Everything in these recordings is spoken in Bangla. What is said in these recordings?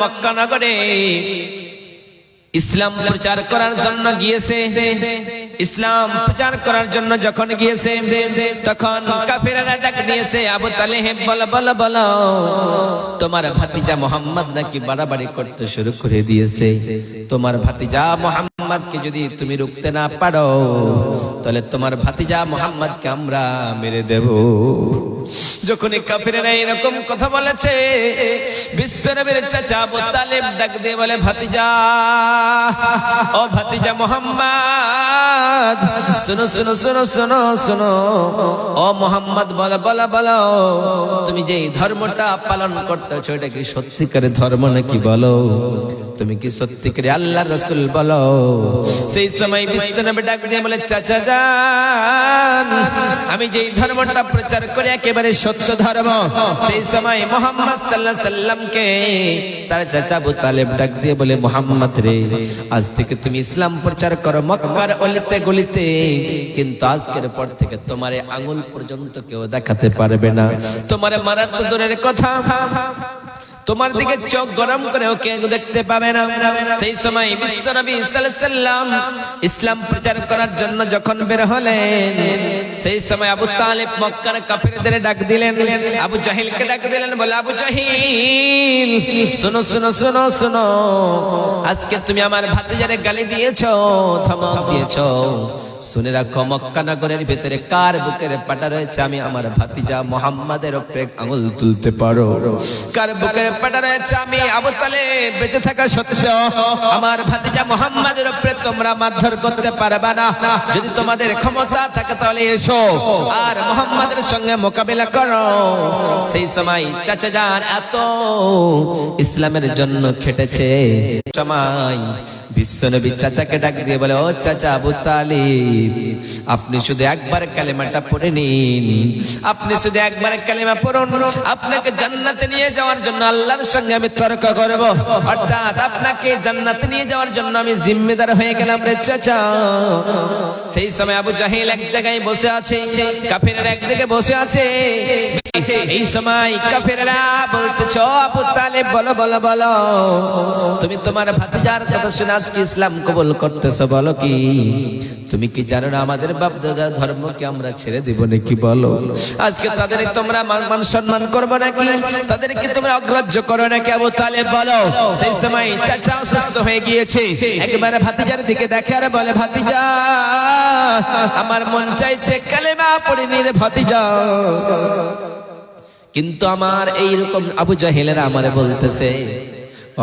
মক্কা নগরে ইসলাম প্রচার করার জন্য গিয়েছে। ইসলাম প্রচার করার জন্য যখন গিয়েছে তখন কাফেররা ডাক দিয়েছে, আবু তালেব বলো তোমার ভাতিজা মোহাম্মদ নাকি বাড়াবাড়ি করতে শুরু করে দিয়েছে। তোমার ভাতিজা মোহাম্মদকে যদি তুমি রুখতে না পারো তাহলে তোমার ভাতিজা মোহাম্মদকে আমরা মেরে দেব। যখন কাফেররা এরকম কথা বলেছে, বিশ্বনবীর চাচা আবু তালেব ডাক দিয়ে বলে, ভাতিজা, ও ভাতিজা মোহাম্মদ, শুনো শুনো শুনো শুনো শুনো, ও মোহাম্মদ বলো তুমি যে ধর্মটা পালন করতেছো এটা কি সত্যিকারের ধর্ম নাকি বলো? তুমি কি সত্যিকারে আল্লাহর রাসূল বলো? সেই সময় বিশ্বনবী ডাক দিয়ে বলে, চাচা জান, আমি যে ধর্মটা প্রচার করি একেবারে সত্য ধর্ম। সেই সময় মুহাম্মদ সাল্লাল্লাহু আলাইহি সাল্লামকে তার চাচা আবু তালেব ডাক দিয়ে বলে, মুহাম্মদ রে, আজ থেকে তুমি ইসলাম প্রচার করো মক্কার অলিতে গলিতে, কিন্তু আজকের পর থেকে তোমার আঙ্গুল পর্যন্ত কেউ দেখাতে পারবে না। তোমার মারার তো দূরের কথা, তোমার দিকে চোখ গরম করেও কেউ দেখতে পাবে না। সেই সময় বিশ্বনবী সাল্লাল্লাহু আলাইহি সাল্লাম ইসলাম প্রচার করার জন্য যখন বের হলেন, সেই সময় আবু তালেব মক্কার কাফেরদের ডাক দিলেন, আবু জাহিলকে ডাক দিলেন, বলে, আবু জাহিল, শোনো শোনো শোনো শোনো, আজকে তুমি আমার ভাতিজারে গালি দিয়েছো, ধমক দিয়েছো, শুনে রাখো মক্কা নগরের ভিতরে কার বুকের পাটা রয়েছে আমি আমার ভাতিজা মুহাম্মাদের উপরে আঙুল তুলতে পারো। কার বুকের পাটা রয়েছে আমি আবু তালেব বেঁচে থাকা সত্ত্বেও আমার ভাতিজা মুহাম্মাদের উপরে তোমরা মারধর করতে পারবে না। যদি তোমাদের ক্ষমতা থাকে তাহলে এসো আর মুহাম্মাদের সঙ্গে মোকাবিলা করো। সেই সময় চাচা জান এত ইসলামের জন্য খেটেছে, সময় বিশ্বনবী চাচাকে ডাক দিয়ে বলে, ও চাচা আবু তালিব, আপনি শুধু একবার কালেমাটা পড়ে নিন, আপনি শুধু একবার কালেমা পড়ুন, আপনাকে জান্নাতে নিয়ে যাওয়ার জন্য আল্লাহর সঙ্গে আমি তর্ক করব, অর্থাৎ আপনাকে জান্নাতে নিয়ে যাওয়ার জন্য আমি জিম্মেদার হয়ে গেলাম রে চাচা। সেই সময় আবু জাহিল এক জায়গায় বসে আছে, কাফেররা একদিকে বসে আছে। এই সময় কাফেররা বলতেছে, আবু তালেব বলো তুমি তোমার ভাতিজার কথা শুনে আজকে ইসলাম কবুল করতেছো, বলো কি? তুমি কি জানো না আমাদের বাপ দাদার ধর্মকে আমরা ছেড়ে দিব নাকি? বলো, আজকে তাদের তোমরা মান সম্মান করবো নাকি? তাদেরকে তোমরা অগ্রাহ্য করো নাকি? আবু তালেব বলো। সেই সময় চাচা অসুস্থ হয়ে গিয়েছে, একবারে ভাতিজার দিকে দেখে আর বলে, ভাতিজা, আমার মন চাইছে কালেমা পড়ে নি রে ভাতিজা, কিন্তু আমার এইরকম আবু জাহেলেরা আমারে বলতেছে,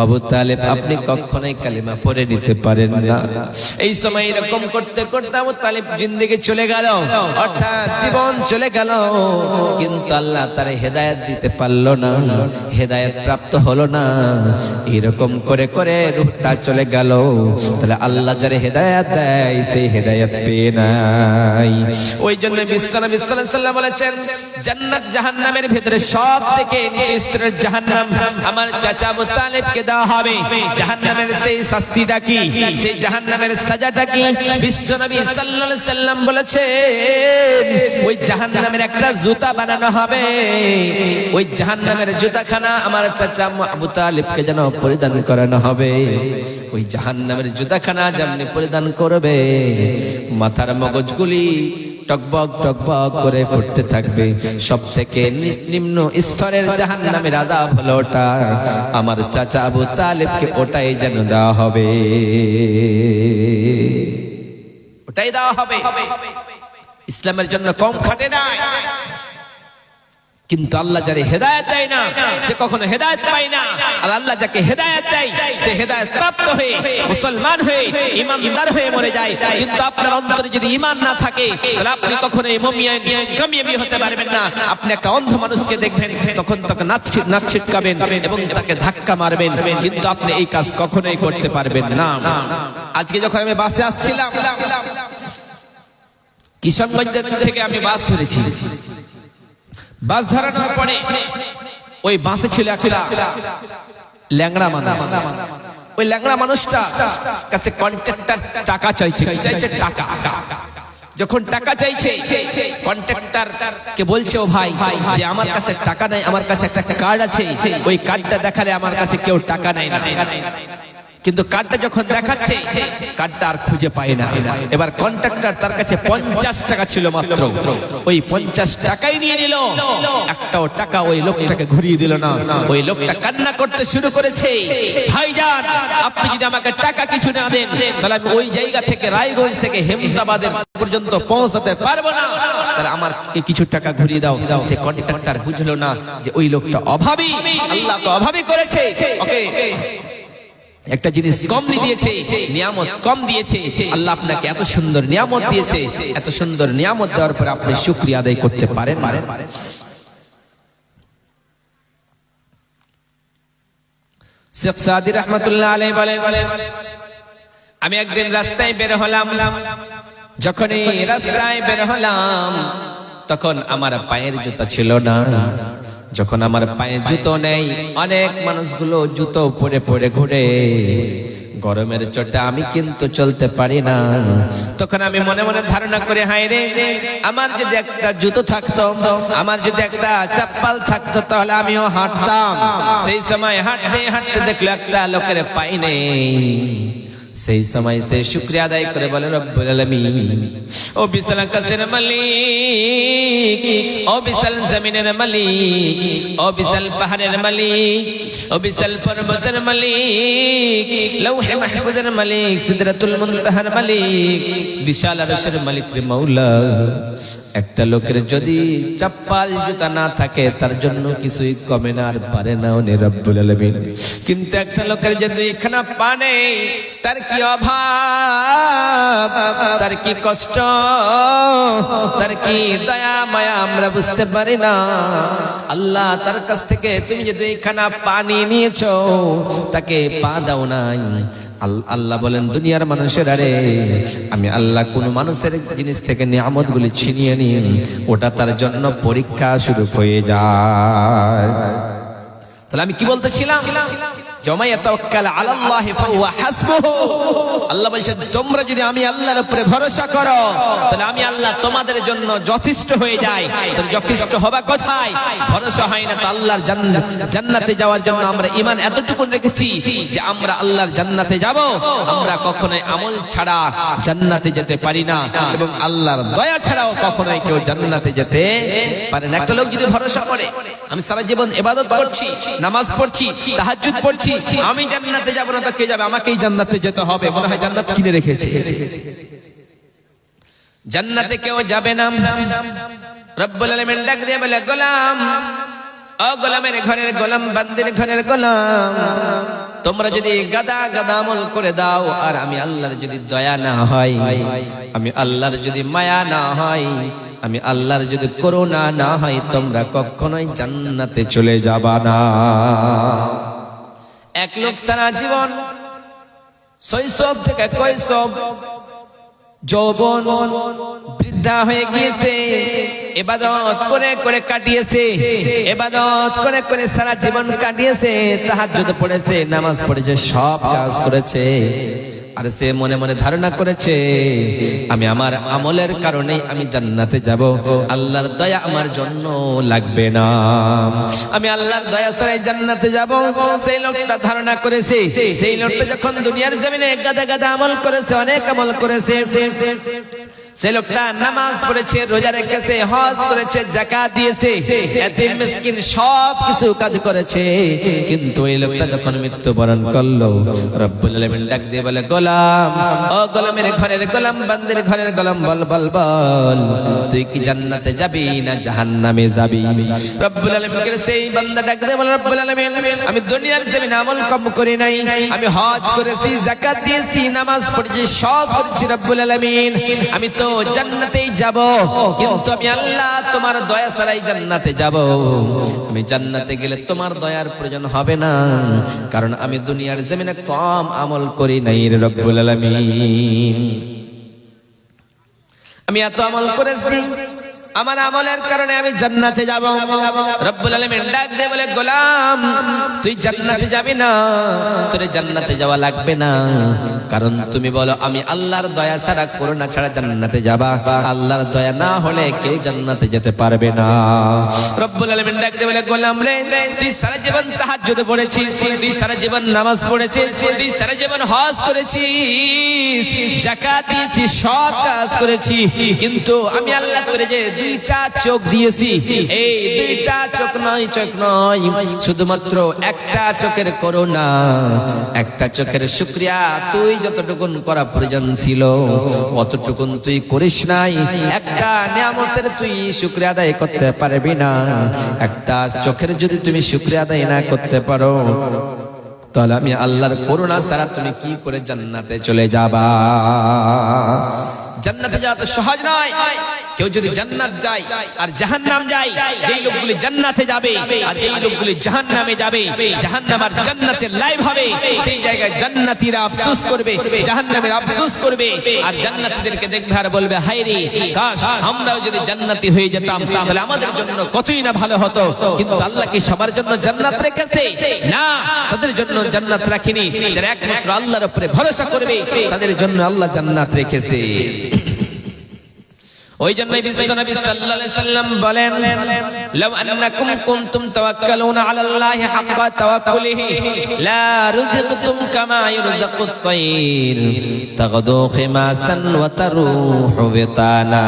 আবু তালেব আপনি কখনোই কালিমা পড়ে নিতে পারেন না। এই সময় এরকম করতে করতে আবু তালেব জিন্দেগি চলে গেল, অর্থাৎ জীবন চলে গেল, কিন্তু আল্লাহ তার হেদায়েত দিতে পারলো না, হেদায়েত প্রাপ্ত হলো না। এরকম করে করে রূহটা চলে গেল। তাহলে আল্লাহ যারে হেদায়েত দেয় সেই হেদায়েত পেয়ে নাই। ওই জন্য বিশ্বনবী সাল্লাল্লাহু আলাইহি ওয়াসাল্লাম বলেছেন, জান্নাত জাহান্নামের ভিতরে সবথেকে নিচু স্তরের জাহান্নাম আমার চাচা আবু তালেবকে দেওয়া হবে। জাহান্নামের সেই শাস্তিটা কি, সেই জাহান্নামের সাজাটা কি? বিশ্বনবী সাল্লাল্লাহু আলাইহি ওয়াসাল্লাম বলেছেন, ওই জাহান্নামের একটা জুতা বানানো হবে, ওই জাহান্নামের জুতাখানা আমার চাচা আবু তালেবকে যেন পরিধান করানো হবে। ওই জাহান্নামের জুতাখানা যেমনি পরিধান করবে, মাথার মগজগুলি টকবক টকবক করে ফুটতে থাকবে। সব থেকে নিম্ন স্তরের জাহান্নামের আযাব হলো ওটা, আমার চাচা আবু তালেবকে ওটাই যেন দেওয়া হবে, ওটাই দেওয়া হবে। ইসলামের জন্য কম খাটে না, কিন্তু আল্লাহ যারে হেদায়েত দেয় না সে কখনো হেদায়েত পায় না। আর আল্লাহ যাকে হেদায়েত দেয় সে হেদায়েত প্রাপ্ত হয়ে মুসলমান হয়ে ঈমানদার হয়ে মরে যায়। কিন্তু আপনার অন্তরে যদি ঈমান না থাকে তাহলে আপনি কখনোই মুমিন কামিয়াবি হতে পারবেন না। আপনি একটা অন্ধ মানুষকে দেখবেন, তখন তাকে নাক ছিটকাবেন এবং তাকে ধাক্কা মারবেন, কিন্তু আপনি এই কাজ কখনোই করতে পারবেন না। আজকে যখন আমি বাসে আসছিলাম, কিশোরগঞ্জ থেকে আমি বাস ধরেছি। বাস ধরানোর পরে ওই বাসে ছিল একটা ল্যাংড়া মানুষ। ওই ল্যাংড়া মানুষটা কাছে কন্ট্রাক্টর টাকা চাইছে টাকা। যখন টাকা চাইছে কন্ট্রাক্টর কে বলছে, ও ভাই যে আমার কাছে টাকা নাই, আমার কাছে একটা কার্ড আছে, ওই কার্ডটা দেখালে আমার কাছে কেউ টাকা নেয় না। কিন্তু কার্ডটা যখন দেখাচ্ছে কার্ডটা আর খুঁজে পায় না। এবার কন্ট্রাক্টর তার কাছে 50 টাকা ছিল মাত্র, ওই 50 টাকাই নিয়ে নিল, একটাও টাকা ওই লোকটাকে ঘুরিয়ে দিল না। ওই লোকটা কান্না করতে শুরু করেছে, ভাইজান আপনি যদি আমাকে টাকা কিছু না দেন তাহলে আমি ওই জায়গা থেকে রায়গঞ্জ থেকে হেমদাবাদের পর্যন্ত পৌঁছাতে পারবো না, তাহলে আমার কিছু টাকা ঘুরিয়ে দাও। সে কন্ট্রাক্টর বুঝলো না যে ওই লোকটা অভাবী, আল্লাহ তো অভাবী করেছে, ওকে একটা জিনিস কম দিয়েছে, নিয়ামত কম দিয়েছে। আল্লাহ আপনাকে এত সুন্দর নিয়ামত দিয়েছে, এত সুন্দর নিয়ামত দেওয়ার পর আপনি শুকরিয়া আদায় করতে পারেন। শেখ সাদি রহমাতুল্লাহ আলাইহি বলেন, আমি একদিন রাস্তায় বের হলাম, যখনই রাস্তায় বের হলাম তখন আমার পায়ের জুতা ছিল না। যখন আমার পায়ে জুতো নেই, অনেক মানুষগুলো জুতো পরে পরে ঘুরে, গরমের চোটে আমি কিন্তু চলতে পারি না। তখন আমি মনে মনে ধারণা করে, হায় রে, আমার যদি একটা জুতো থাকতো, আমার যদি একটা চপ্পল থাকতো তাহলে আমিও হাঁটতাম। সেই সময় হাঁটতে হাঁটতে দেখলো একটা লোকের পায়ে নেই। সেই সময় সে শুকরিয়া আদায় করে বলে, রব্বুল আলামিন, ও বিশাল আকাশের মালিক, ও বিশাল জমিনের মালিক, ও বিশাল পাহাড়ের মালিক, ও বিশাল পর্বতের মালিক, লৌহে মাহফুজের মালিক, সিদরাতুল মুনতাহার মালিক, বিশাল আরশের মালিক রে মাওলা, একটা লোকের যদি চপ্পল জুতা না থাকে তার জন্য কিছুই কমে না আর পারে না ও রব্বুল আলামিন। কিন্তু একটা লোকের যদি খানা পা নেই, তার কি অভাব, তার কি কষ্ট, তার কি দয়া মায়া আমরা বুঝতে পারি না। আল্লাহ তার কাছ থেকে তুমি যদি খানা পানি নিয়েছো, তাকে পা দাও নাই। আল্লাহ বলেন, দুনিয়ার মানুষের আরে আমি আল্লাহ কোন মানুষের জিনিস থেকে নিয়ামত গুলি ছিনিয়ে নি, ওটা তার জন্য পরীক্ষা শুরু হয়ে যায়। তাহলে আমি কি বলতেছিলাম, আল্লাহ বলছেন, তোমরা যদি আমি আল্লাহর উপরে ভরসা করো তাহলে আমি আল্লাহ তোমাদের জন্য যথেষ্ট হয়ে যাই। যথেষ্ট হবা কোথায়? ভরসা হয় না তো আল্লাহর জান্নাতে যাওয়ার জন্য আমরা ঈমান এতটুকু রেখেছি যে আমরা আল্লাহর জান্নাতে যাব। আমরা কখনোই আমল ছাড়া জান্নাতে যেতে পারি না, এবং আল্লাহর দয়া ছাড়াও কখনোই কেউ জান্নাতে যেতে পারে না। একটা লোক যদি ভরসা করে, আমি সারা জীবন ইবাদত করছি, নামাজ পড়ছি, তাহাজ্জুদ পড়ছি, আমি জান্নাতে যাব না তো কে যাবে? আমাকেই জান্নাতে যেতে হবে। মনে হয় জান্নাত কিনে রেখেছে, জান্নাতে কেউ যাবে না। রব্বুল আলামিন ডাক দিয়ে বলে, গোলাম, ও গোলামের ঘরের গোলাম, বান্দির ঘরের গোলাম, তোমরা যদি গাদা গাদা আমল করে দাও আর আমি আল্লাহর যদি দয়া না হয়, আমি আল্লাহর যদি মায়া না হয়, আমি আল্লাহর যদি করুণা না হয়, তোমরা কখনোই জান্নাতে চলে যাবা না। এক লোক সারা জীবন শৈশব থেকে কৈশোর যৌবন বৃদ্ধা হয়ে গিয়েছে, ইবাদত করে করে কাটিয়েছে, ইবাদত করে করে সারা জীবন কাটিয়েছে, তাহাজ্জুদ পড়েছে, নামাজ পড়েছে, সব কাজ করেছে, আর সে মনে মনে ধারণা করেছে আমি আমার আমলের কারণে আমি জান্নাতে যাব, আল্লাহর দয়া আমার জন্য লাগবে না, আমি আল্লাহর দয়া ছাড়াই জান্নাতে যাব। সেই লোকটা ধারণা করেছে, সেই লোকটা যখন দুনিয়ার জমিনে গাদা গাদা আমল করেছে, অনেক আমল করেছে, সে লোকটা নামাজ পড়েছে, রোজা রেখেছে, হজ করেছে, যাকাত দিয়েছে, এতিম মিসকিন সব কিছু কাজ করেছে, কিন্তু এই লোকটা যখন মৃত্যুবরণ করলো, রব্বুল আলামিন ডাক দিয়ে বলে, গোলাম, ও গোলামের ঘরের গোলাম, বান্দির ঘরের গোলাম, বল বল বল, তুই কি জান্নাতে যাবি না জাহান্নামে যাবি? রব্বুল আলামিন সেই বান্দা ডাক দিয়ে বলে, রব্বুল আলামিন, আমি দুনিয়ার জমিনে আমল কম করি নাই, আমি হজ করেছি, যাকাত দিয়েছি, নামাজ পড়েছি, সব করেছি, রব্বুল আলামিন, আমি তো জান্নাতেই যাব, কিন্তু আমি আল্লাহ তোমার দয়া ছাড়াই জান্নাতে যাব। আমি জান্নাতে গেলে তোমার দয়ার প্রয়োজন হবে না, কারণ আমি দুনিয়ার জমিনে কম আমল করি নাই রে রব্বুল আলামিন। আমি এত আমল করেছি, আমার আমলের কারণে আমি জান্নাতে যাব। রব্বুল আলামিন ডাক দিয়ে বলে, গোলাম তুই জান্নাতে যাবি না, তোর জান্নাতে যাওয়া লাগবে না, কারণ তুমি বলো আমি আল্লাহর দয়া ছাড়া করুণা ছাড়া জান্নাতে যাবা, আল্লাহর দয়া না হলে কেউ জান্নাতে যেতে পারবে না। রব্বুল আলামিন ডাক দিয়ে বলে, গোলাম রে তুই সারা জীবন তাহাজ্জুদ পড়েছিস, তুই সারা জীবন নামাজ পড়েছিস, তুই সারা জীবন হজ করেছিস, যাকাত দিয়েছিস, সৎ কাজ করেছিস, কিন্তু আমি আল্লাহ তোরে যে দুইটা চোখ দিয়েছি, এই দুইটা চোখ নয় শুধুমাত্র একটা চোখের করুণা, একটা চোখের শুকরিয়া তুই যতটুকুন করা প্রয়োজন ছিল অতটুকুন তুই করিস নাই। একটা নিয়ামতের তুই শুকরিয়া আদায় করতে পারবি না, একটা চোখের যদি তুমি শুকরিয়া আদায় না করতে পারো তাহলে আমি আল্লাহর করুণা ছাড়া তুমি কি করে জান্নাতে চলে যাবা? জান্নাতে যাওয়া তো সহজ নয়। কেউ যদি জান্নাত যায় আর জাহান্নাম যায়, যেই লোকগুলি জান্নাতে যাবে আর যেই লোকগুলি জাহান্নামে যাবে, জাহান্নাম আর জান্নাতের লাইভ হবে, সেই জায়গায় জান্নাতীরা আফসোস করবে, জাহান্নামের আফসোস করবে, আর জান্নাতীদেরকে দেখবে আর বলবে, হায় রে কাশ আমরাও যদি জান্নাতি হয়ে যেতাম তাহলে আমাদের জন্য কতই না ভালো হতো। কিন্তু আল্লাহ কি সবার জন্য জান্নাত রেখেছে? না, তাদের জন্য জান্নাত রাখেনি। যারা একমাত্র আল্লাহর উপরে ভরসা করবে তাদের জন্য আল্লাহ জান্নাত রেখেছে। ওই জন্যই বিশ্বনবী সাল্লাল্লাহু আলাইহি সাল্লাম বলেন, লাউ আন্নাকুম কুনতুম তাওয়াক্কালুনা আলাল্লাহি হাক্কা তাওয়াক্কুলিহি লা রুযিকতুম কামা ইরযাকুত তায়র তাগদু খিমাসান ওয়া তারুহু বিতানা।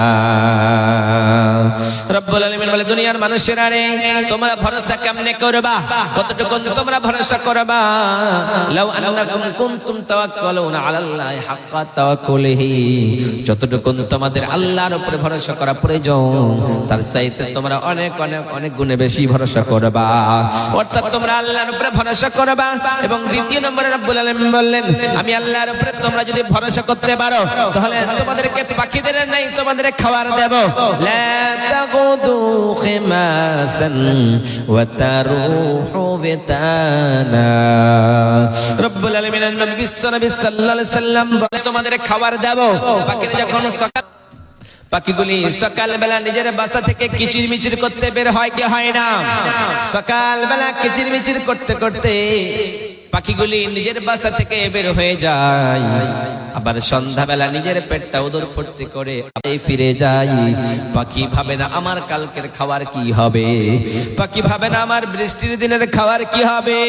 রব্বুল আলামিন বলে, দুনিয়ার মানুষেরা রে তোমরা ভরসা কেমনে করবা, কতটুকু তোমরা ভরসা করবা? লাউ আন্নাকুম কুনতুম তাওয়াক্কালুনা আলাল্লাহি হাক্কা তাওয়াক্কুলিহি, যতটুকু তোমাদের আল্লাহর উপরে ভরসা করা প্রয়োজন তার চাইতে তোমরা অনেক অনেক অনেক গুণে বেশি ভরসা করবা, অর্থাৎ তোমরা আল্লাহর উপরে ভরসা করবা। এবং দ্বিতীয় নম্বরে রব্বুল আলামিন বললেন, আমি আল্লাহর উপরে তোমরা যদি ভরসা করতে পারো তাহলে তোমাদেরকে পাখিদের নাই তোমাদের খাবার দেব। লা তাগুদু খিমাসান ওয়া তারুহু বিতানা। রব্বুল আলামিন নবী সাল্লাল্লাহু আলাইহি সাল্লাম বলে, তোমাদের খাবার দেব। পাখিরা যখন পাখিগুলি সকালবেলা নিজের বাসা থেকে কিচিরমিচির করতে বের হয় কি হয় না? সকালবেলা কিচিরমিচির করতে করতে পাখিগুলি নিজের বাসা থেকে বের হয়ে যায়, আবার সন্ধ্যাবেলা নিজের পেটটা উদর ফুর্তি করে ফিরে যায়। পাখি ভাবে না আমার কালকের খাবার কি হবে, পাখি ভাবে না আমার বৃষ্টির দিনের খাবার কি হবে,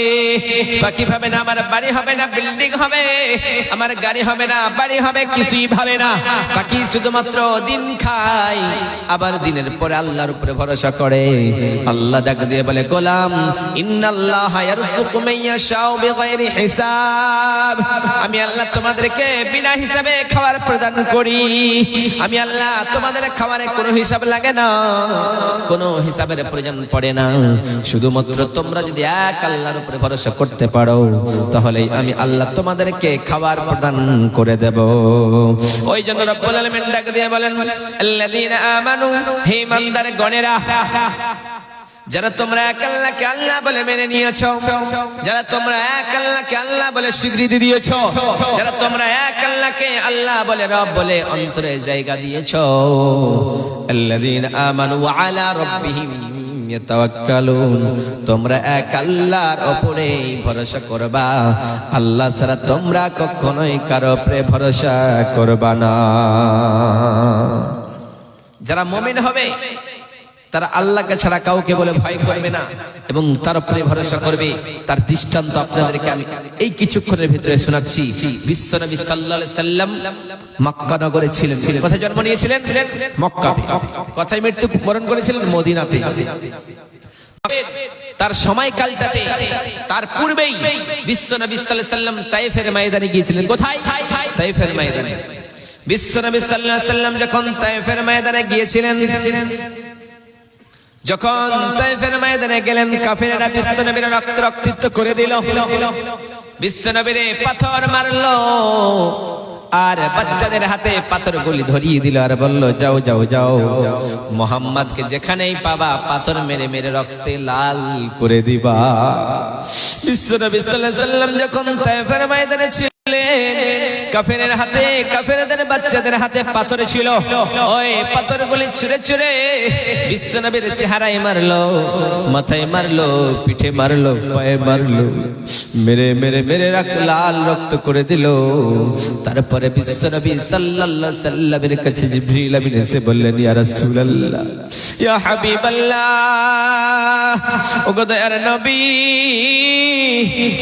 পাখি ভাবে না আমার বাড়ি হবে না বিল্ডিং হবে, আমার গাড়ি হবে না বাড়ি হবে, কিছুই ভাবে না। পাখি শুধুমাত্র দিন খায়, আবার দিনের পরে আল্লাহর উপরে ভরসা করে। আল্লাহ ডাক দিয়ে বলে, গোলাম ইন্নাল্লাহা ইয়ারযুকু মান ইয়াশাউ বিগাইরি হিসাব, আমি আল্লাহ তোমাদেরকে বিনা হিসাবে খাবার প্রদান করি। আমি আল্লাহ তোমাদের খাবারে কোনো হিসাব লাগে না, কোনো হিসাবের প্রয়োজন পড়ে না। শুধুমাত্র তোমরা যদি এক আল্লাহর উপরে ভরসা করতে পারো তাহলে আমি আল্লাহ তোমাদেরকে খাবার প্রদান করে দেব। ওই জন্য রব্বুল আলামিন ডাক দিয়ে বলেন, আল্লাযীনা আমানু, হে ইমানদার গণেরা, যারা তোমরা এক আল্লাহকে আল্লাহ বলে মেনে নিয়েছো, যারা তোমরা এক আল্লাহকে আল্লাহ বলে স্বীকৃতি দিয়েছো, যারা তোমরা এক আল্লাহকে আল্লাহ বলে রব বলে অন্তরে জায়গা দিয়েছো, আল্লাযীনা আমানু ওয়া আলা রাব্বিহিম ইয়াতাওয়াক্কালুন, তোমরা এক আল্লাহর উপরে ভরসা করবা, আল্লাহ ছাড়া তোমরা কখনোই কারো উপরে ভরসা করবা না। যারা মুমিন হবে তারা আল্লাহকে ছাড়া কাউকে বলে ভয় করবে না এবং তার উপরে ভরসা করবে। তার দৃষ্টান্ত আপনাদেরকে আমি এই কিছুক্ষণের ভিতরে শোনাচ্ছি। বিশ্বনবী সাল্লাল্লাহু আলাইহি সাল্লাম মক্কা নগরে ছিলেন। কোথায় জন্ম নিয়েছিলেন? মক্কাতে। কোথায় মৃত্যু বরণ করেছিলেন? মদিনাতে। তার সময়কালটাতে তার পূর্বেই বিশ্বনবী সাল্লাল্লাহু আলাইহি সাল্লাম তায়েফের ময়দানে গিয়েছিলেন। কোথায়? তায়েফের ময়দানে। বিশ্বনবী সাল্লাল্লাহু আলাইহি সাল্লাম যখন তায়েফের ময়দানে গিয়েছিলেন, যখন তায়েফের ময়দানে গেলেন, কাফেররা বিশ্বনবীর রক্তাক্ত করে দিল, বিশ্বনবীরে পাথর মারলো আর বাচ্চাদের হাতে পাথর গুলি ধরিয়ে দিল আর বলল, যাও যাও যাও, মুহাম্মদকে যেখানেই পাবা পাথর মেরে মেরে রক্তে লাল করে দিবা। বিশ্বনবী সাল্লাল্লাহু আলাইহি সাল্লাম যখন তায়েফের ময়দানে ছিলেন, কাফেরের হাতে, কাফেরদের বাচ্চাদের হাতে পাথর ছিল। ওই পাথরগুলি ছুঁড়ে ছুঁড়ে বিশ্বনবীর চেহারায় মারলো, মাথায় মারলো, পিঠে মারলো, পায়ে মারলো, মেরে মেরে মেরে লাল রক্ত করে দিল। তারপরে বিশ্বনবী সাল্লাল্লাহু আলাইহি সাল্লামের কাছে জিবরিল আমিন এসে বললেন, ইয়া রাসূলুল্লাহ, ইয়া হাবিবাল্লাহ, ওগো দয়ার নবী,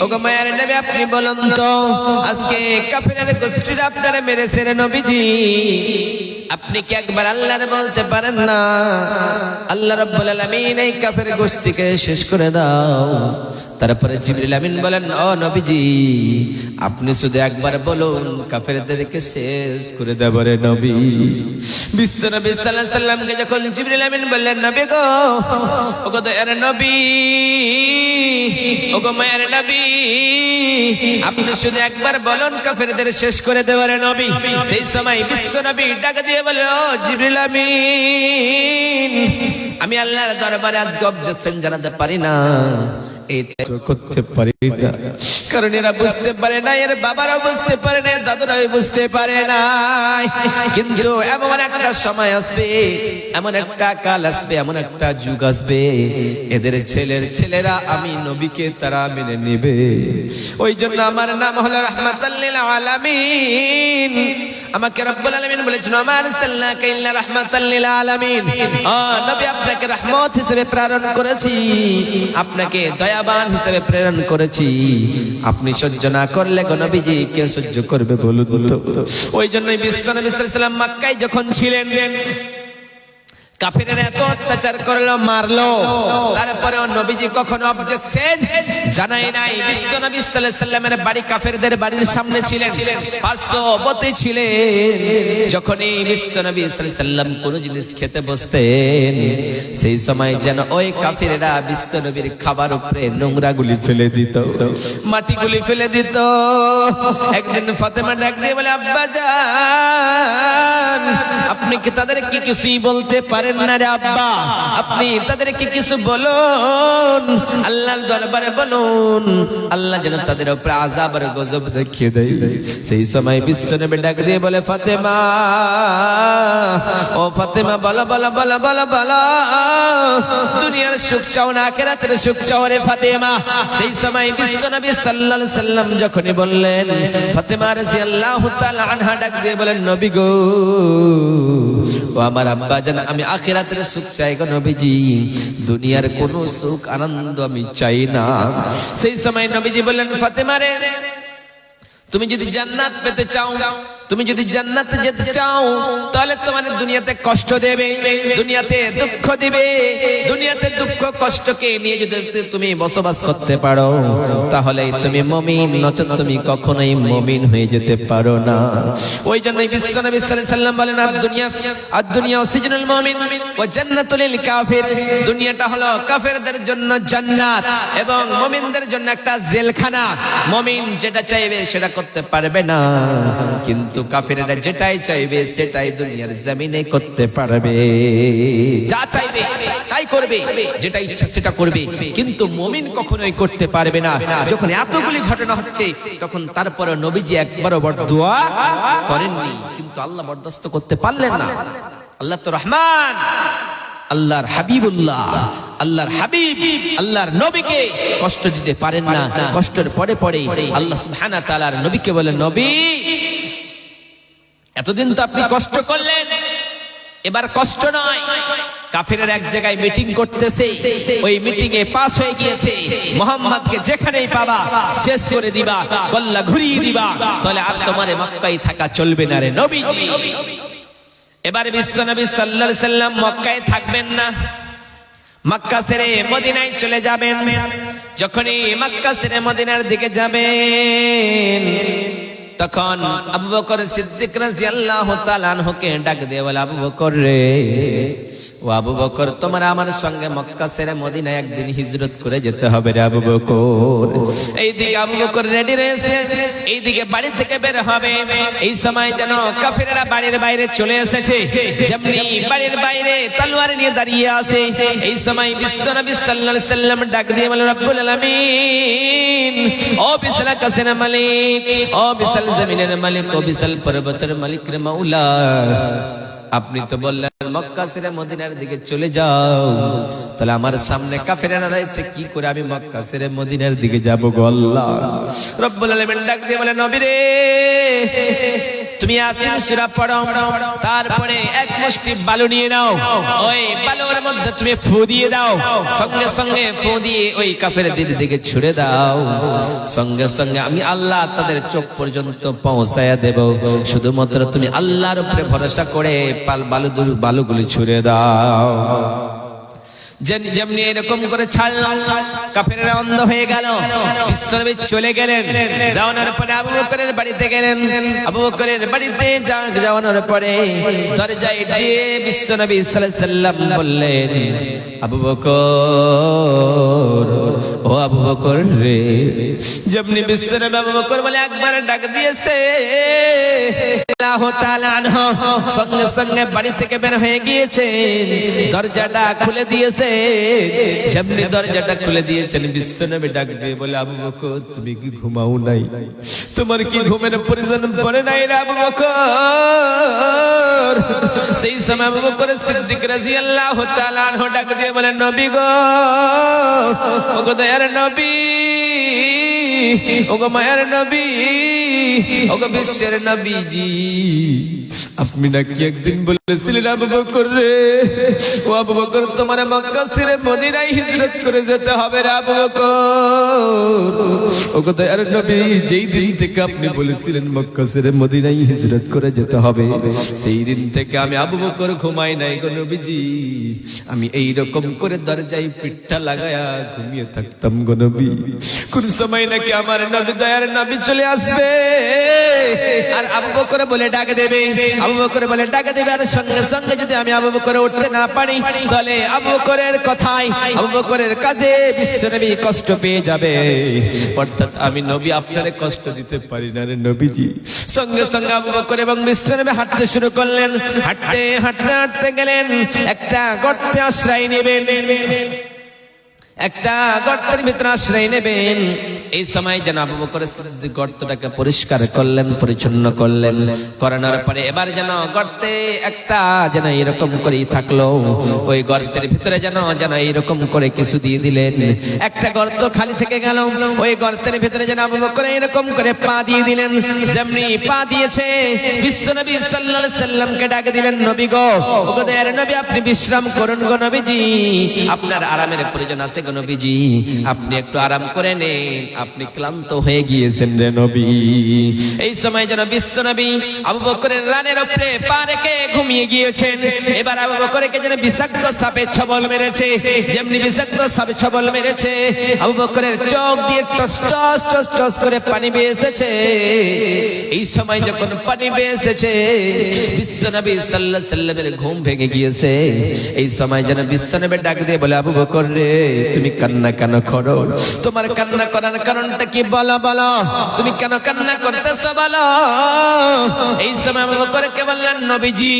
ওগো মায়ের নবী, আপনি বলুন তো আজকে কাফেরের গোষ্ঠীরা আপনারা মেরেছে রে নবীজি, আপনি কি একবার আল্লাহর বলতে পারেন না, আল্লাহ রাব্বুল আলামিন এই কাফের গোষ্ঠীকে শেষ করে দাও? তারপরে জিবরিল আমিন বলেন, ও নবীজি, আপনি শুধু একবার বলুন কাফেরদেরকে শেষ করে দেব রে নবী। বিশ্ব নবী সাল্লাল্লাহু আলাইহি সাল্লামকে যখন জিবরিল আমিন বললেন, নবী গো, ওগো দয়ার নবী, ওগো মায়ের নবী, আপনি শুধু একবার বলুন কাফেরদের শেষ করে দেব রে নবী। সেই সময় বিশ্ব নবী ডাক দিয়ে বলল, জিবরিল আমিন, আমি আল্লাহর দরবারে আজকে অবজেকশন জানাতে পারি না, করতে পারি না, কারণ এরা বুঝতে পারে না, এর বাবারা বুঝতে পারে না, দাদুরাও বুঝতে পারে না। কিন্তু এমন একটা সময় আসবে, এমন একটা কাল আসবে, এমন একটা যুগ আসবে, এদের ছেলেরা আমি নবীকে তারা মেনে নেবে। ওই জন্য আমার নাম হলো রাহমাতাল লিল আলামিন। আমাকে রব্বুল আলামিন বলেছেন, আমার সাল্লাকা ইল্লা রাহমাতাল লিল আলামিন। নবী, আপনাকে রহমত হিসেবে প্রেরণ করেছি, আপনাকে দয়াবান হিসেবে প্রেরণ করেছি। আপনি সহ্য না করলে গো নবীজি কে সহ্য করবে বলুন তো? ওই জন্যই বিশ্বনবী সাল্লাল্লাহু আলাইহি ওয়াসাল্লাম মক্কায় যখন ছিলেন, কাফেরেরা এত অত্যাচার করলো, মারলো, তারপরে নবীজি কখনো অবজেকশন জানাই নাই। বিশ্বনবী সাল্লাল্লাহু আলাইহি ওয়াসাল্লামের বাড়ি কাফেরদের বাড়ির সামনে ছিলেন, পার্শ্ববর্তী ছিলেন। যখনই বিশ্বনবী সাল্লাল্লাহু আলাইহি ওয়াসাল্লাম কোনো জিনিস খেতে বসতেন, সেই সময় যেন ওই কাফেরেরা বিশ্বনবীর খাবার উপরে নোংরাগুলি ফেলে দিত, মাটিগুলি ফেলে দিত। একদিন ফাতেমা ডাক দিয়ে বলে, আব্বা জান, আপনি কি তাদেরকে কিছুই বলতে পারেন না রে আব্বা? আপনি তাদেরকে কিছু বলুন, আল্লাহর দরবারে বলুন, আল্লাহ যেন তাদের উপরে আযাব আর গজব দেখিয়ে দেয়। সেই সময় বিশ্বনবী ডাক দিয়ে বলে, ফাতেমা, ও ফাতেমা, বলো বলো বলো বলো বলো, দুনিয়ার সুখ চাও না আখিরাতের সুখ চাও রে ফাতেমা? সেই সময় বিশ্বনবী সাল্লাল্লাহু আলাইহি সাল্লাম যখনই বললেন, ফাতেমা রাদিয়াল্লাহু তাআলা আনহা ডাক দিয়ে বলেন, নবী গো, ও আমার আব্বা জান, আমি আখিরাতের সুখ চাই গো নবীজি, দুনিয়ার কোনো সুখ আনন্দ আমি চাই না। সেই সময় নবীজি বললেন, ফাতেমা রে, তুমি যদি জান্নাত পেতে চাও, তুমি যদি জান্নাতে যেতে চাও, তাহলে তোমার দুনিয়াতে কষ্ট দেবে, দুনিয়াতে দুঃখ দিবে, দুনিয়াতে দুঃখ কষ্টকে নিয়ে যদি তুমি বসবাস করতে পারো, তাহলে তুমি মুমিন, নচেত তুমি কখনোই মুমিন হয়ে যেতে পারো না। ওই জন্যই বিশ্বনবী সাল্লাল্লাহু আলাইহি সাল্লাম বলেন, আদ-দুনিয়া সিজনুল মুমিন ওয়া জান্নাতুল লিল কাফির। দুনিয়াটা হলো কাফেরদের জন্য জান্নাত এবং মুমিনদের জন্য একটা জেলখানা। মুমিন যেটা চাইবে সেটা করতে পারবে না, কিন্তু কাফেরেরা যেটাই চাইবে সেটাই দুনিয়ার জমিনে করতে পারবে। যা চাইবে তাই করবে, যেটা ইচ্ছা সেটা করবে, কিন্তু মুমিন কখনোই করতে পারবে না। যখন এতগুলি ঘটনা হচ্ছে, তখন তারপরে নবীজি একবারও বরদোয়া করেননি, কিন্তু আল্লাহ বরদাস্ত করতে পারলেন না। আল্লাহ তো রহমান, আল্লাহর হাবিবুল্লাহ, আল্লাহর হাবিব, আল্লাহর নবীকে কষ্ট দিতে পারেন না। কষ্টের পরে পরে আল্লাহ সুবহানাহু ওয়া তাআলার নবীকে বলেন, নবী, এতদিন তো আপনি কষ্ট করলেন, এবার কষ্ট নয়। কাফেরের এক জায়গায় মিটিং করতেছে, ওই মিটিং এ পাস হয়ে গিয়েছে, মুহাম্মদকে যেখানেই পাবা শেষ করে দিবা, কল্লা ঘুরিয়ে দিবা, তাহলে আর তোমার মক্কায় থাকা চলবে না রে নবীজি। এবার বিশ্বনবী সাল্লাল্লাহু আলাইহি সাল্লাম মক্কায় থাকবেন না, মক্কা ছেড়ে মদিনায় চলে যাবেন। যখনই মক্কা ছেড়ে মদিনার দিকে যাবেন, তখন আবু বকর সিদ্দিক রাদিয়াল্লাহু তাআলা আনহুকে ডাক দিয়ে বলে, আবু বকর রে, ও আবু বকর, তোমার আমার সঙ্গে মক্কা ছেড়ে মদিনায় একদিন হিজরত করে যেতে হবে রে আবু বকর। এইদিকে আবু বকর রেডি রয়েছে, এইদিকে বাড়ি থেকে বের হবে। এই সময় যেন কাফেররা বাড়ির বাইরে চলে এসেছে, যেমনি বাড়ির বাইরে তলোয়ার নিয়ে দাঁড়িয়ে আছে। এই সময় বিশ্বনবী সাল্লাল্লাহু আলাইহি সাল্লাম ডাক দিয়ে বলেন, রব্বুল আলামিন, ও বিশাল আকাশের মালিক, ও বিশাল জমিনের মালিক, ও বিশাল পর্বতের মালিক রে মাওলা, আপনি তো বললেন মক্কা ছেড়ে মদিনার দিকে চলে যাও, তাহলে আমার সামনে কাফেররা রয়েছে, কি করে আমি মক্কা ছেড়ে মদিনার দিকে যাব গো আল্লাহ? রব্বুল আলামিন ডাক দিয়ে বলে, নবী রে, তুমি ইয়াসিন সূরা পড়ো, তারপরে এক মুষ্টি বালু নিয়ে নাও, ওই বালুর মধ্যে তুমি ফু দিয়ে দাও, সঙ্গে সঙ্গে ফু দিয়ে ওই কাফেরদের দিকে ছুড়ে দাও, সঙ্গে সঙ্গে আমি আল্লাহ তাদের চোখ পর্যন্ত পৌঁছায়া দেব। শুধুমাত্র তুমি আল্লাহর উপরে ভরসা করে বালুগুলি ছুড়ে দাও। যেমনি এরকম করে ছাড়লাম, কাফেররা অন্ধ হয়ে গেল। বিশ্বনবী চলে গেলেন, যাওয়ার পরে আবু বকরের বাড়িতে গেলেন। আবু বকরের বাড়িতে যাওয়ার পরে দরজায় গিয়ে বিশ্বনবী সাল্লাল্লাহু আলাইহি সাল্লাম বললেন, আবু বকর, ও আবু বকর রে। যেমনি বিশ্বনবী আবু বকর বলে একবার ডাক দিয়েছে, আল্লাহু তাআলা আনহু সঙ্গে সঙ্গে বাড়ি থেকে বের হয়ে গিয়েছে, দরজাটা খুলে দিয়েছে। যেমনি দরজাটা খুলে দিয়েছেন, বিশ্বনবী ডাক দিয়ে বলে, আবু বকর, তুমি কি ঘুমাও নাই? তোমার কি ঘুমের প্রয়োজন পড়ে নাই রে আবু বকর? সেই সময় আবু বকর সিদ্দিক রাদিয়াল্লাহু তাআলা আনহু ডাক দিয়ে বলেন, নবী গো, ও গো দয়ার নবী, ও গো মায়ের নবী, ও গো বিশ্বের নবীজি, আপনি নাকি একদিন বলেছিলেন আবু বকর রে, ও আবু বকর, তোমার মক্কা ছেড়ে মদিনায় হিজরত করে যেতে হবে রে আবু বকর। ও গো দয়ার নবী, যেই দিন থেকে আপনি বলেছিলেন মক্কা ছেড়ে মদিনায় হিজরত করে যেতে হবে, সেই দিন থেকে আমি আবু বকর ঘুমাই নাই গো নবীজি। আমি এই রকম করে দরজায় পিঠটা লাগায়া ঘুমিয়ে থাকতাম গো নবী। কোন সময় নাকি আমার নবী, দয়ার নবী চলে আসবে, আর আবু বকর বলে ডাক দেবে, আবু বকর বলে ডাক দেবে, আর সঙ্গে সঙ্গে যদি আমি আবু বকরে উঠতে না পারি, তাহলে আবু বকরের কথাই, আবু বকরের কাজে বিশ্বনবী কষ্ট পেয়ে যাবে। অর্থাৎ আমি নবী আপনারে কষ্ট দিতে পারি না রে নবীজি। সঙ্গে সঙ্গে আবু বকর এবং বিশ্বনবী হাঁটতে শুরু করলেন। হাঁটতে হাঁটতে হাঁটতে গেলেন, একটা গর্তে আশ্রয় নেবেন, একটা গর্তের ভিতরে আশ্রয় নেবেন। এই সময় যেন আবু বকর সিদ্দিক গর্তটাকে পরিষ্কার করলেন, পরিচ্ছন্ন করলেন, করানোর পরে এবার যেন গর্তে একটা যেন এরকম করেই থাকলো, ওই গর্তের ভিতরে যেন এইরকম করে কিছু দিয়ে দিলেন। একটা গর্ত খালি থেকে গেল, ওই গর্তের ভিতরে যেন আবু বকর এরকম করে পা দিয়ে দিলেন। যেমনি পা দিয়েছে, বিশ্বনবী সাল্লাল্লাহু আলাইহি সাল্লামকে ডাক দিলেন, নবী গো, ও গো দয়ার নবী, আপনি বিশ্রাম করুন গো নবীজি, আপনার আরামের প্রয়োজন আছে গো নবীজি, আপনি একটু আরাম করে নেন, আপনি ক্লান্ত হয়ে গিয়েছেন রে নবী। এই সময় যেন বিশ্বনবী আবু বকরের রানের উপরে পা রেখে ঘুমিয়ে গিয়েছেন। এবার আবু বকরকে যেন বিষাক্ত সাপে ছবল মেরেছে, যেমনি বিষাক্ত সাপে ছবল মেরেছে, আবু বকরের চোখ দিয়ে টস টস টস টস করে পানি বেয়ে এসেছে। এই সময় যখন পানি বেয়ে এসেছে, বিশ্বনবী সাল্লাল্লাহু আলাইহি সাল্লামের ঘুম ভেঙে গিয়েছে। এই সময় যেন বিশ্বনবী ডাক দিয়ে বলে, আবু বকর রে, তুমি কান্না কেন করো? তোমার কান্না করার কারণটা কি বলো, বলো, তুমি কেন কান্না করতেছো বলো? এই সময় আবু বকরকে বললেন, নবীজি,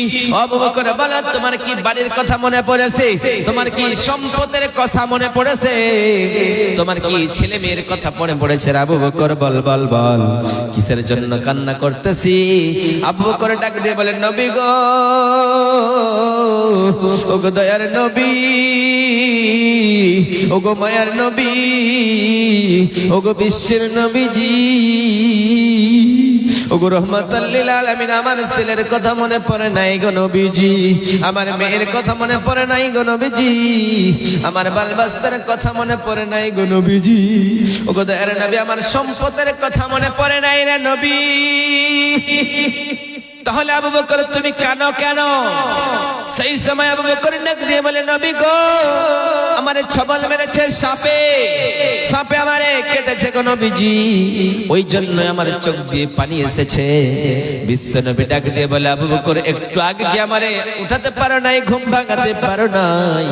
আবু বকর বলো, তোমার কি বাড়ির কথা মনে পড়েছে? তোমার কি সম্পদের কথা মনে পড়েছে? তোমার কি ছেলে মেয়ের কথা মনে পড়েছে? আবু বকর বল বল বল, কিসের জন্য কান্না করতেছি? আবু বকর ডাক দিয়ে বলেন, নবী গো, ও গো দয়ার নবী, ও গো মায়ার নবী, ও গো বিশ্বের নবীজি, ও গো রহমাতাল লিল আলামিন, আমার ছেলের কথা মনে পড়ে নাই গো নবীজি, আমার মেয়ের কথা মনে পড়ে নাই গো নবীজি, আমার বাল বাচ্চার কথা মনে পড়ে নাই গো নবীজি, ও গো দয়ার নবী, আমার সম্পদের কথা মনে পড়ে নাই রে নবী। তাহলে আবু বকর তুমি কেন? সেই সময় আবু বকর ডাক দিয়ে বলে, নবী গো, আমারে ছবল মেরেছে সাপে, সাপে আমারে কেটেছে গো নবীজি, ওই জন্য আমার চোখ দিয়ে পানি এসেছে। বিশ্বনবী ডাক দিয়ে বলে, আবু বকর একটু আগে যে আমারে উঠাতে পারো নাই, ঘুম ভাঙাতে পারো নাই।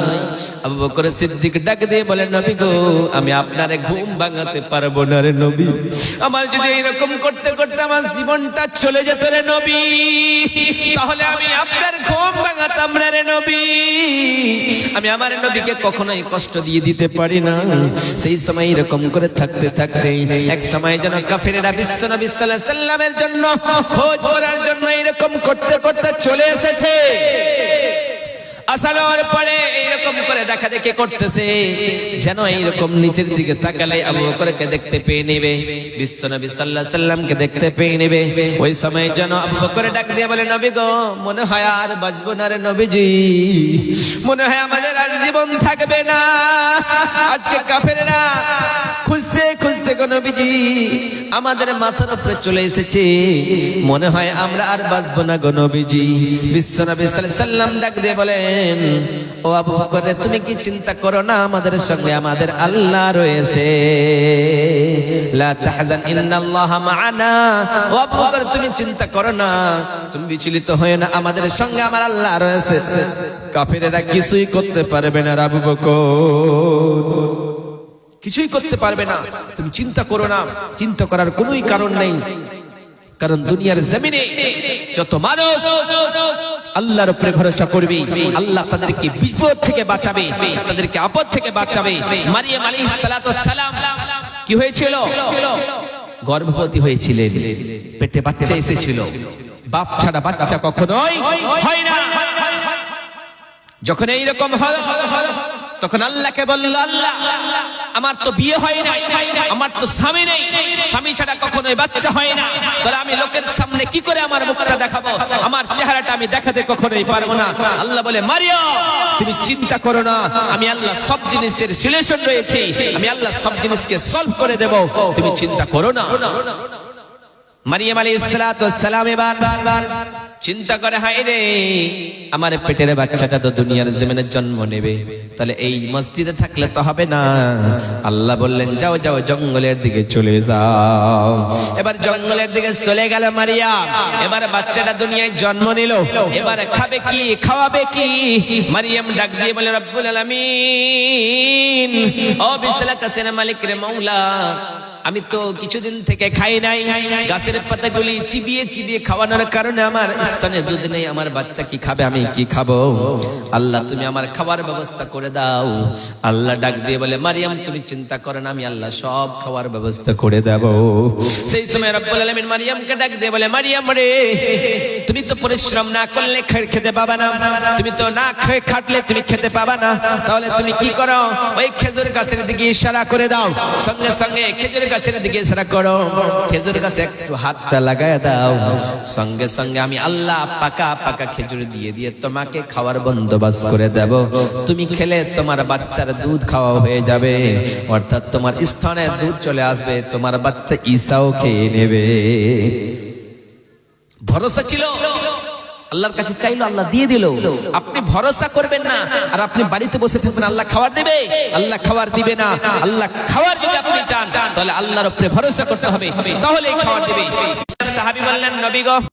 আবু বকর সিদ্দিক ডাক দিয়ে বলে, নবী গো আমি আপনারে ঘুম ভাঙাতে পারবো না রে নবী, আমার যদি এরকম করতে করতে আমার জীবনটা চলে যেত রে নবী, তাহলে আমি আপনার ঘুম ভাঙাতাম না রে নবী। আমি আমার নবীকে কখনোই কষ্ট দিয়ে দিতে পারি না। সেই সময় এরকম করে থাকতে থাকতে এক সময় যেন কাফেরেরা বিশ্বনবী সাল্লাল্লাহু আলাইহি সাল্লামের জন্য খোঁজ করার জন্য এরকম করতে করতে চলে এসেছে। আসানোর পরে এইরকম করে দেখা দেখি করতেছে, যেন এইরকম নিচের দিকে তাকালে আবু বকরকে দেখতে পেয়ে নেবে, বিশ্বনবী সাল্লাল্লাহু আলাইহি সাল্লামকে দেখতে পেয়ে নেবে। ওই সময় যেন আবু বকর ডাক দিয়ে বলে, নবী গো মনে হয় আর বাঁচবো না রে নবীজি, মনে হয় আমাদের আর জীবন থাকবে না। আজকে কাফেররা খুঁজতে খুঁজতে গো নবীজি আমাদের মাথার উপরে চলে এসেছে, মনে হয় আমরা আর বাঁচবো না গো নবীজি। বিশ্বনবী সাল্লাল্লাহু আলাইহি সাল্লাম ডাক দিয়ে বলেন, ও আবু বকর তুমি কি চিন্তা করো না, আমাদের সঙ্গে আমাদের আল্লাহ রয়েছে, লা তাহজান ইন্নাল্লাহা মা'ানা। ও আবু বকর তুমি চিন্তা করো না, তুমি বিচলিত হয়ো না, আমাদের সঙ্গে আমার আল্লাহ রয়েছে, কাফেরেরা কিছুই করতে পারবে না আবু বকর, কিছুই করতে পারবে না, তুমি চিন্তা করো না। চিন্তা করার কোনোই কারণ নেই, কারণ দুনিয়ার জমিনে যত মানুষ আল্লাহর উপরে ভরসা করবে, আল্লাহ তাদেরকে বিপদ থেকে বাঁচাবে, তাদেরকে আপদ থেকে বাঁচাবে। মারিয়াম আলাইহিস সালাতু ওয়াস সালাম কি হয়েছিল? গর্ভবতী হয়েছিলেন, পেটে বাচ্চা এসেছিল, বাপ ছাড়া বাচ্চা কখনোই হয় না। যখন এইরকম হলো তখন আল্লাহকে বলল, আল্লাহ আমার তো বিয়ে হয় না, আমার তো স্বামী নেই, স্বামী ছাড়া কখনোই বাচ্চা হয় না, তাহলে আমি লোকের সামনে কি করে আমার মুখটা দেখাবো, আমার চেহারাটা আমি দেখাতে কখনোই পারবো না। আল্লাহ বলে, মারিয়াম তুমি চিন্তা করো না, আমি আল্লাহ সব জিনিসের সলিউশন রয়েছে, আমি আল্লাহ সব জিনিসকে সলভ করে দেব, তুমি চিন্তা করো না। মারিয়াম আলাইহিস সালাতু ওয়াস সালাম এবার চিন্তা করে, হায় রে আমার পেটের বাচ্চাটা তো দুনিয়ার জমিনে জন্ম নেবে, তাহলে এই মসজিদে থাকলে তো হবে না। আল্লাহ বললেন, যাও যাও জঙ্গলের দিকে চলে যাও। এবার জঙ্গলের দিকে চলে গেল মারিয়াম, এবার বাচ্চাটা দুনিয়ায় জন্ম নিল, এবার খাবে কি খাওয়াবে কি? মারিয়াম ডাক দিয়ে বলে, রব্বুল আলামিন ও বিসলাক কাসের মালিক রে মওলা, আমি তো কিছুদিন থেকে খাই নাই, গাছের পাতাগুলি চিবিয়ে চিবিয়ে খাওয়ানোর কারণে আমার স্তনে দুধ নেই, আমার বাচ্চা কি খাবে, আমি কি খাবো? আল্লাহ তুমি আমার খাবার ব্যবস্থা করে দাও। আল্লাহ ডাক দিয়ে বলে, মারিয়াম তুমি চিন্তা করো না, আমি আল্লাহ সব খাওয়ার ব্যবস্থা করে দেব। সেই সময় রব্বুল আলামিন মারিয়ামকে ডাক দিয়ে বলে, মারিয়াম রে তুমি তো পরিশ্রম না করলে খেতে পাবা না, তুমি তো না খাটলে তুমি খেতে পাবা না, তাহলে তুমি কি করো, ওই খেজুর গাছের দিকে ইশারা করে দাও, সঙ্গে সঙ্গে খেজুর গাছের দিকে ইশারা করো, খেজুর গাছে একটু হাতটা লাগায় দাও, সঙ্গে সঙ্গে আমি আল্লাহ পাকা পাকা খেজুর দিয়ে দিয়ে তোমাকে খাওয়ার বন্দোবস্ত করে দেব, তুমি খেলে তোমার বাচ্চার দুধ খাওয়া হয়ে যাবে, অর্থাৎ তোমার স্তনে দুধ চলে আসবে, তোমার বাচ্চা ঈসাও খেয়ে নেবে। ভরসা ছিল, আল্লাহর কাছে চাইলো, আল্লাহ দিয়ে দিল। আপনি ভরসা করবেন না আর আপনি বাড়িতে বসে থাকবেন, আল্লাহ খাবার দেবে? আল্লাহ খাবার দিবে না। আল্লাহ খাবার যদি আপনি চান তাহলে আল্লাহর উপরে ভরসা করতে হবে, তাহলেই খাবার দিবে। সাহাবী বললেন, নবী গো